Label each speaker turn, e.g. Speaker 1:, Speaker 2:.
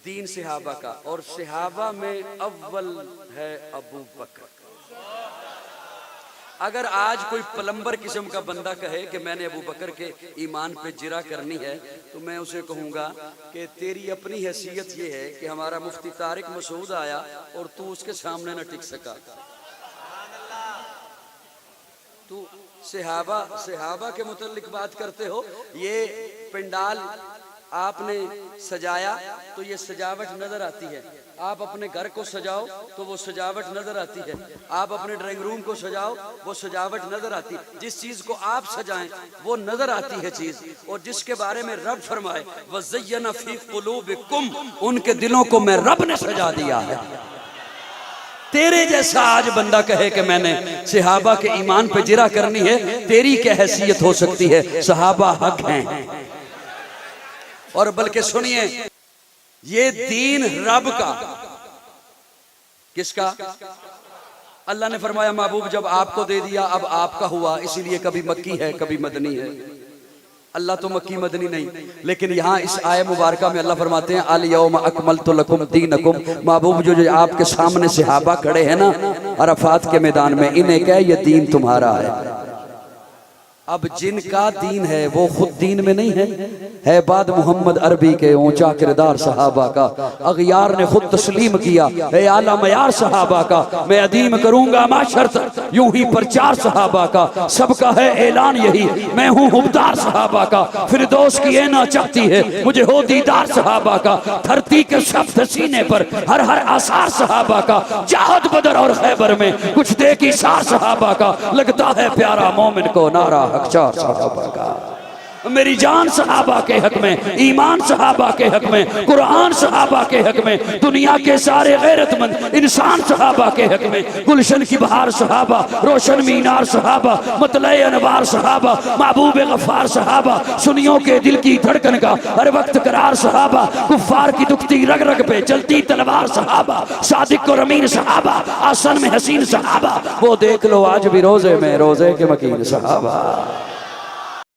Speaker 1: दीन सहाबा का, और सहाबा में अव्वल है अबू बकर। अगर आज कोई प्लम्बर किस्म का बंदा कहे कि मैंने अबू बकर के ईमान पे जिरा करनी है, तो मैं उसे कहूँगा कि तेरी अपनी हैसियत ये है कि हमारा मुफ्ती तारिक मसूद आया और तू उसके सामने न टिक सका। तू सहाबा के मुतल्लिक बात करते हो। ये पंडाल आपने सजाया तो ये सजावट नजर आती है। आप अपने घर को सजाओ तो वो सजावट नजर आती है। आप अपने ड्राइंग रूम को सजाओ वो सजावट नजर आती है। जिस चीज को आप सजाएं वो नजर आती है चीज। और जिसके बारे में रब फरमाए वज़य्यना फी क़ुलूबिकुम, उनके दिलों को मैं रब ने सजा दिया है। तेरे जैसा आज बंदा कहे कि मैंने सहाबा के ईमान पे जिरा करनी है, तेरी क्या हैसियत हो सकती है? सहाबा हक हैं। और बल्कि सुनिए, ये दीन रब का, किसका? अल्लाह ने फरमाया महबूब जब आपको दे दिया अब आपका हुआ, इसीलिए कभी मक्की है कभी मदनी है। अल्लाह तो मक्की मदनी नहीं, लेकिन यहाँ इस आय मुबारका में अल्लाह फरमाते हैं अल यौम अकमलतु लकुम दीनकुम। महबूब जो आपके सामने सहाबा खड़े हैं ना अरफात के मैदान में, इन्हें क्या ये दीन तुम्हारा है। अब जिनका दीन है वो खुद दीन में नहीं है बाद मोहम्मद अरबी के ऊंचा किरदार सहाबा का। अगयार ने खुद तस्लीम किया है आला मयार सहाबा का। मैं अदीम करूंगा माशर्त यूं ही प्रचार सहाबा का। सबका है ऐलान यही मैं हूँ हुबदार सहाबा का। फिरदौस की ऐना चाहती है मुझे हो दीदार सहाबा का। धरती के शब्द सीने पर हर हर आसार सहाबा का। जाहद बदर और खैबर में कुछ देखी सार सहाबा का। लगता है प्यारा मोमिन को नारा हकचार सहाबा का। मेरी जान सहाबा के हक में, ईमान सहाबा के हक में, कुरान सहाबा के हक में, दुनिया के सारे गैरतमंद इंसान सहाबा के हक में। गुलशन की बहार सहाबा, रोशन मीनार सहाबा, मतले अनवार सहाबा, महबूब गफ्फार सहाबा, सुनियों के दिल की धड़कन का हर वक्त करार सहाबा, कुफ्फार की दुखती रग रग पे चलती तलवार सहाबा, सादिक और अमीन सहाबा, आसन में हसीन सहाबा। वो देख लो आज भी रोजे में रोजे के मकीन सहाबा।